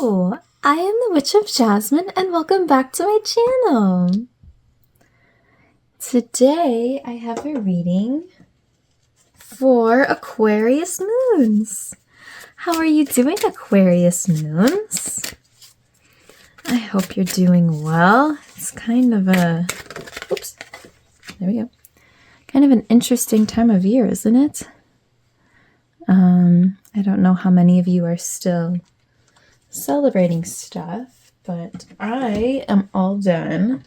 Hello, I am the Witch of Jasmine and welcome back to my channel. Today I have a reading for Aquarius moons. How are you doing, Aquarius moons? I hope you're doing well. It's kind of a, oops, there we go. Kind of an interesting time of year, isn't it? I don't know how many of you are still celebrating stuff, but I am all done.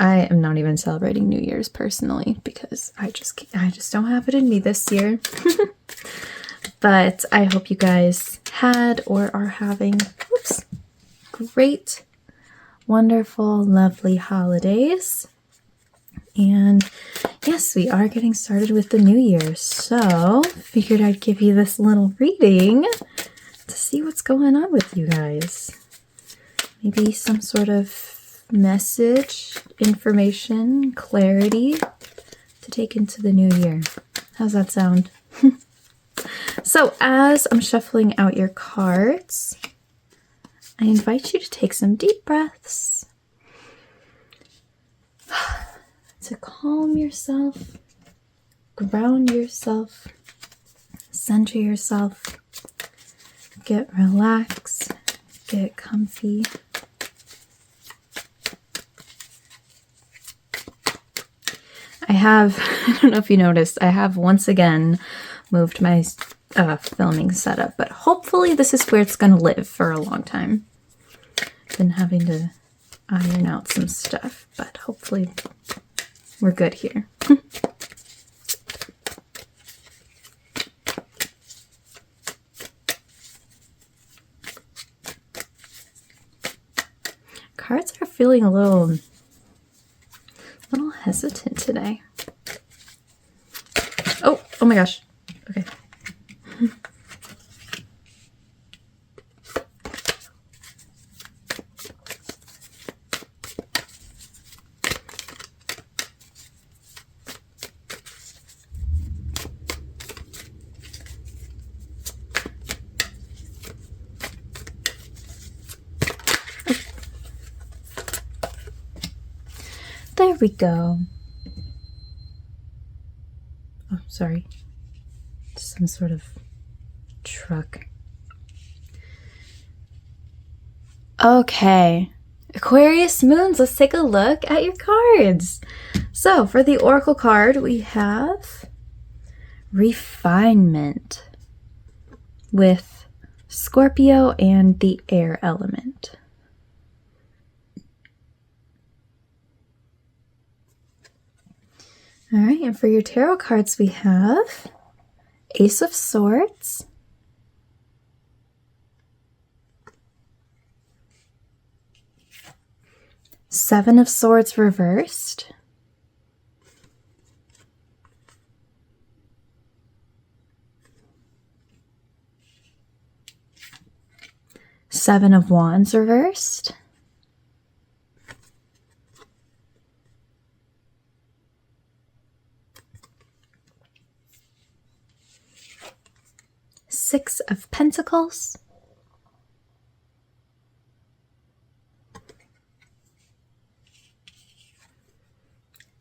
I am not even celebrating New Year's personally because I just don't have it in me this year. But I hope you guys had or are having great, wonderful, lovely holidays. And yes, we are getting started with the new year, so figured I'd give you this little reading to see what's going on with you guys. Maybe some sort of message, information, clarity to take into the new year. How's that sound? So as I'm shuffling out your cards, I invite you to take some deep breaths. To calm yourself, ground yourself, center yourself, get relaxed, get comfy. I don't know if you noticed, I have once again moved my filming setup, but hopefully this is where it's going to live for a long time. Been having to iron out some stuff, but hopefully we're good here. Cards are feeling a little hesitant today. Oh my gosh. Okay. There we go. Oh, sorry. Some sort of truck. Okay. Aquarius moons, let's take a look at your cards. So, for the Oracle card, we have Refinement with Scorpio and the air element. All right, and for your tarot cards, we have Ace of Swords, Seven of Swords reversed, Seven of Wands reversed, Six of Pentacles,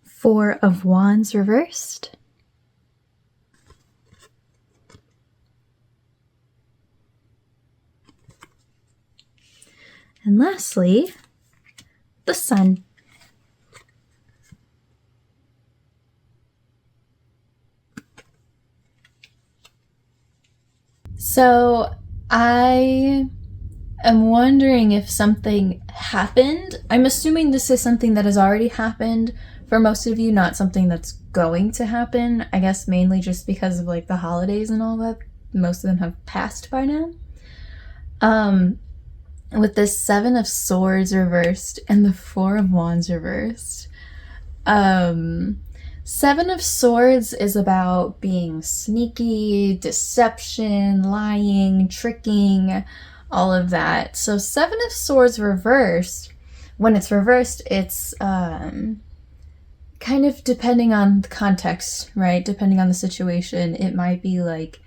Four of Wands reversed, and lastly, the Sun. So I am wondering if something happened. I'm assuming this is something that has already happened for most of you, not something that's going to happen. I guess mainly just because of like the holidays and all that. Most of them have passed by now. With this Seven of Swords reversed and the Four of Wands reversed. Seven of Swords is about being sneaky, deception, lying, tricking, all of that. So Seven of Swords reversed, when it's reversed, it's kind of depending on the context, right? Depending on the situation, it might be like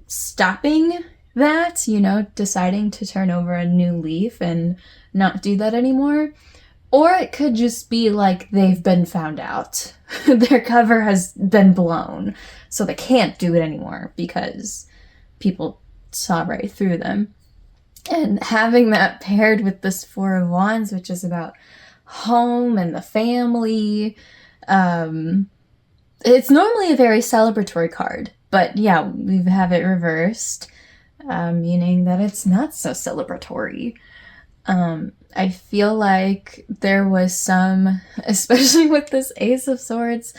stopping that, you know, deciding to turn over a new leaf and not do that anymore. Or it could just be like they've been found out. Their cover has been blown, so they can't do it anymore because people saw right through them. And having that paired with this Four of Wands, which is about home and the family, it's normally a very celebratory card, but yeah, we have it reversed, meaning that it's not so celebratory. I feel like there was some, especially with this Ace of Swords,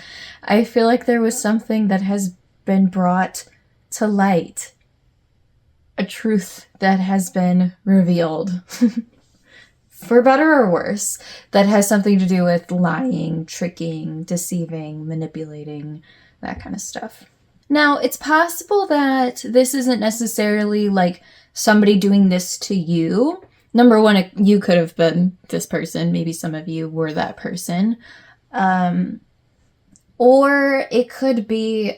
I feel like there was something that has been brought to light. A truth that has been revealed, for better or worse, that has something to do with lying, tricking, deceiving, manipulating, that kind of stuff. Now, it's possible that this isn't necessarily like somebody doing this to you. Number one, you could have been this person. Maybe some of you were that person. Or it could be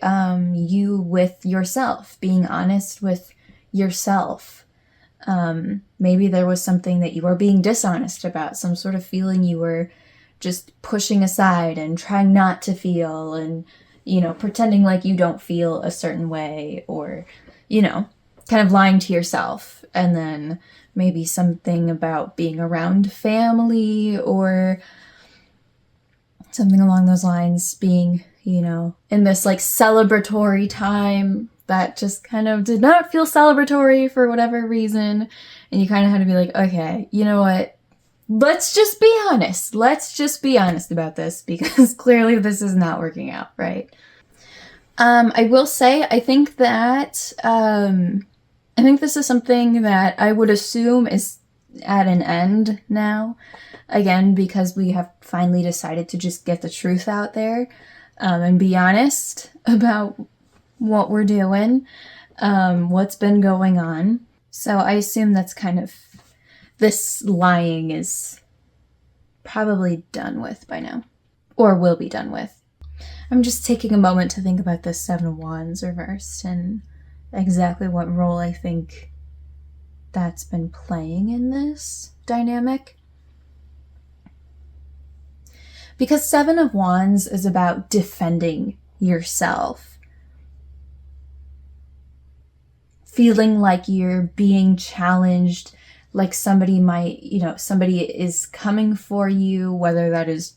you with yourself, being honest with yourself. Maybe there was something that you were being dishonest about, some sort of feeling you were just pushing aside and trying not to feel, and, you know, pretending like you don't feel a certain way, or, you know, kind of lying to yourself. And then maybe something about being around family or something along those lines, being, you know, in this like celebratory time that just kind of did not feel celebratory for whatever reason. And you kind of had to be like, okay, you know what? Let's just be honest. Let's just be honest about this, because clearly this is not working out, right? I will say, I think that, I think this is something that I would assume is at an end now. Again, because we have finally decided to just get the truth out there, and be honest about what we're doing, what's been going on. So I assume that's kind of, this lying is probably done with by now, or will be done with. I'm just taking a moment to think about this Seven of Wands reversed and exactly what role I think that's been playing in this dynamic. Because Seven of Wands is about defending yourself. Feeling like you're being challenged, like somebody might, you know, somebody is coming for you, whether that is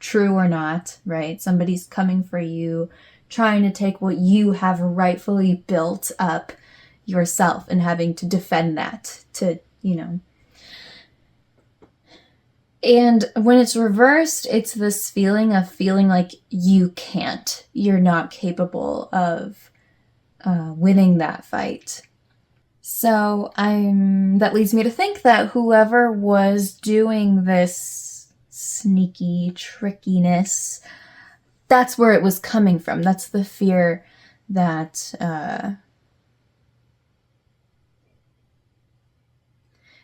true or not, right? Somebody's coming for you, trying to take what you have rightfully built up yourself and having to defend that, to, you know. And when it's reversed, it's this feeling of feeling like you can't, you're not capable of winning that fight. So that leads me to think that whoever was doing this sneaky trickiness, that's where it was coming from. That's the fear that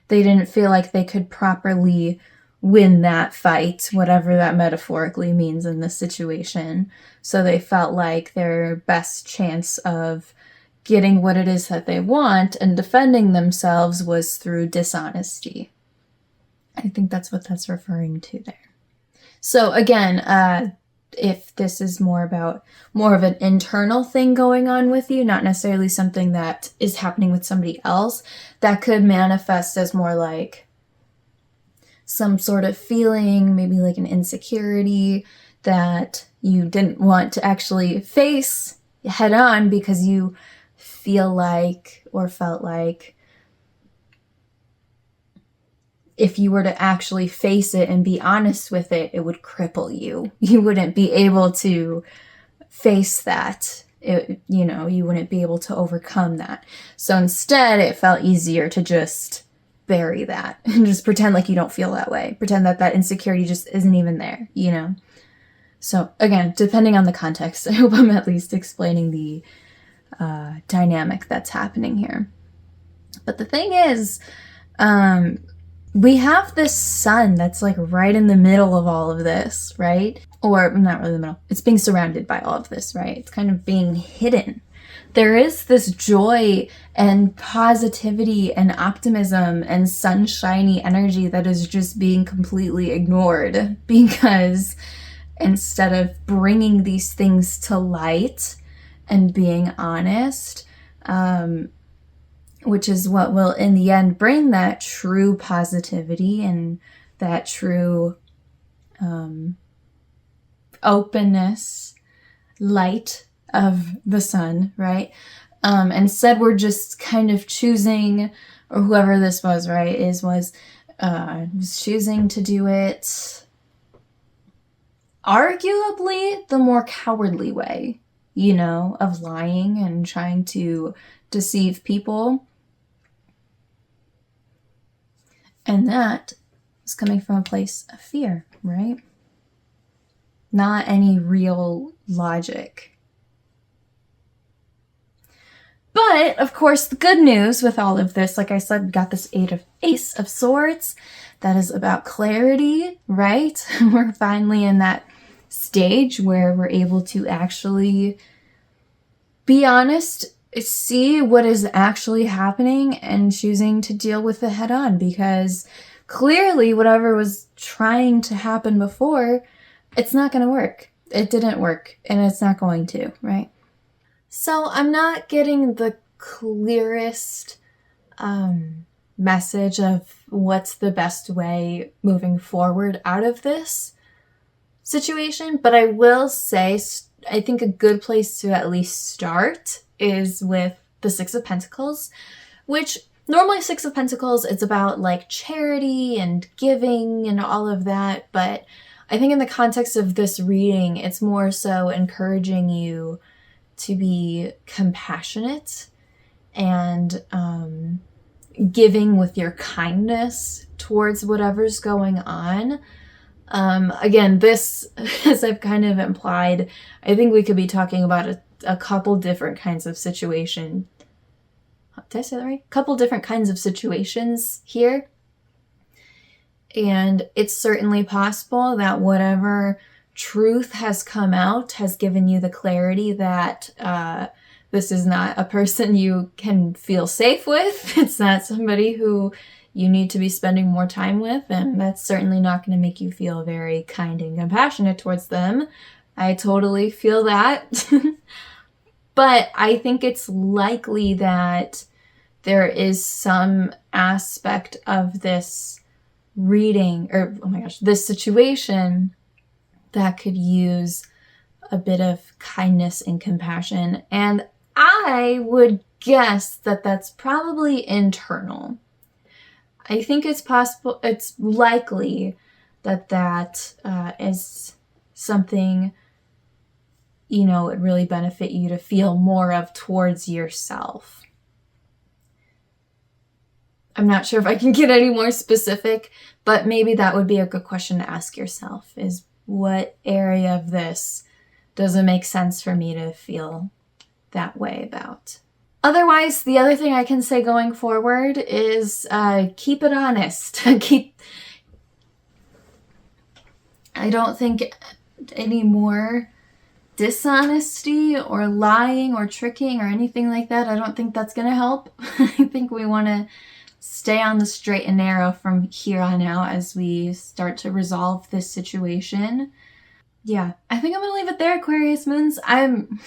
they didn't feel like they could properly win that fight, whatever that metaphorically means in this situation. So they felt like their best chance of getting what it is that they want and defending themselves was through dishonesty. I think that's what that's referring to there. So again, if this is more of an internal thing going on with you, not necessarily something that is happening with somebody else, that could manifest as more like some sort of feeling, maybe like an insecurity that you didn't want to actually face head on because you feel like or felt like if you were to actually face it and be honest with it, it would cripple you. You wouldn't be able to face that. You wouldn't be able to overcome that. So instead, it felt easier to just bury that and just pretend like you don't feel that way. Pretend that that insecurity just isn't even there, you know? So again, depending on the context, I hope I'm at least explaining the dynamic that's happening here. But the thing is, we have this sun that's like right in the middle of all of this, right? Or not really the middle. It's being surrounded by all of this, right? It's kind of being hidden There is this joy and positivity and optimism and sunshiny energy that is just being completely ignored, because instead of bringing these things to light and being honest, which is what will in the end bring that true positivity and that true openness, light of the sun, right? Instead, we're just kind of choosing, or whoever this was, right, was choosing to do it arguably the more cowardly way, you know, of lying and trying to deceive people. And that is coming from a place of fear, right? Not any real logic. But, of course, the good news with all of this, like I said, we got this Ace of Swords. That is about clarity, right? We're finally in that stage where we're able to actually be honest, see what is actually happening, and choosing to deal with it head on. Because clearly whatever was trying to happen before, it's not going to work. It didn't work, and it's not going to, right? So I'm not getting the clearest message of what's the best way moving forward out of this situation. But I will say, I think a good place to at least start is with the Six of Pentacles, which normally Six of Pentacles, it's about like charity and giving and all of that. But I think in the context of this reading, it's more so encouraging you to be compassionate and giving with your kindness towards whatever's going on. Again, this, as I've kind of implied, I think we could be talking about a couple different kinds of situation. Did I say that right? Couple different kinds of situations here. And it's certainly possible that whatever truth has come out has given you the clarity that this is not a person you can feel safe with. It's not somebody who you need to be spending more time with, and that's certainly not going to make you feel very kind and compassionate towards them. I totally feel that. But I think it's likely that there is some aspect of this reading, or this situation that could use a bit of kindness and compassion. And I would guess that that's probably internal. I think it's possible, it's likely that is something, you know, would really benefit you to feel more of towards yourself. I'm not sure if I can get any more specific, but maybe that would be a good question to ask yourself, is what area of this does it make sense for me to feel that way about? Otherwise, the other thing I can say going forward is keep it honest. I don't think any more dishonesty or lying or tricking or anything like that, I don't think that's going to help. I think we want to stay on the straight and narrow from here on out as we start to resolve this situation. Yeah, I think I'm going to leave it there, Aquarius Moons. I'm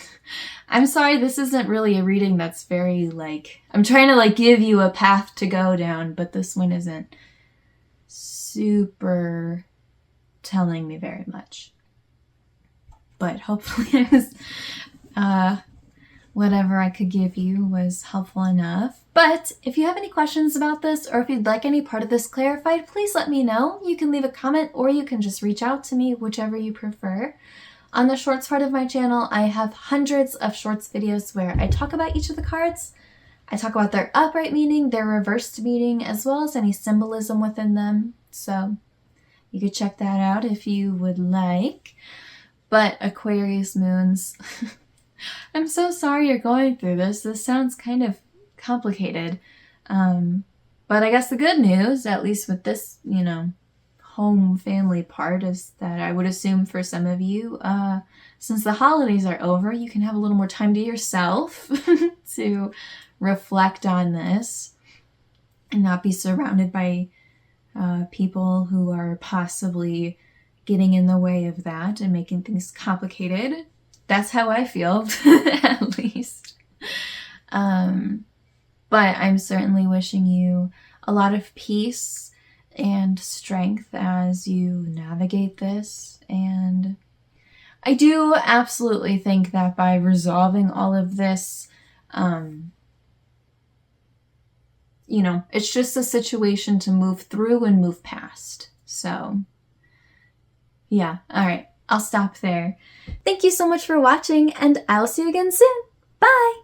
sorry, this isn't really a reading that's very, I'm trying to, give you a path to go down, but this one isn't super telling me very much. But hopefully whatever I could give you was helpful enough. But if you have any questions about this, or if you'd like any part of this clarified, please let me know. You can leave a comment, or you can just reach out to me, whichever you prefer. On the shorts part of my channel, I have hundreds of shorts videos where I talk about each of the cards. I talk about their upright meaning, their reversed meaning, as well as any symbolism within them. So you could check that out if you would like. But Aquarius Moons, I'm so sorry you're going through this. This sounds kind of complicated. But I guess the good news, at least with this, home family part is that I would assume for some of you, since the holidays are over, you can have a little more time to yourself to reflect on this and not be surrounded by people who are possibly getting in the way of that and making things complicated. That's how I feel, at least. But I'm certainly wishing you a lot of peace and strength as you navigate this. And I do absolutely think that by resolving all of this, it's just a situation to move through and move past. So, yeah. All right. I'll stop there. Thank you so much for watching, and I'll see you again soon. Bye!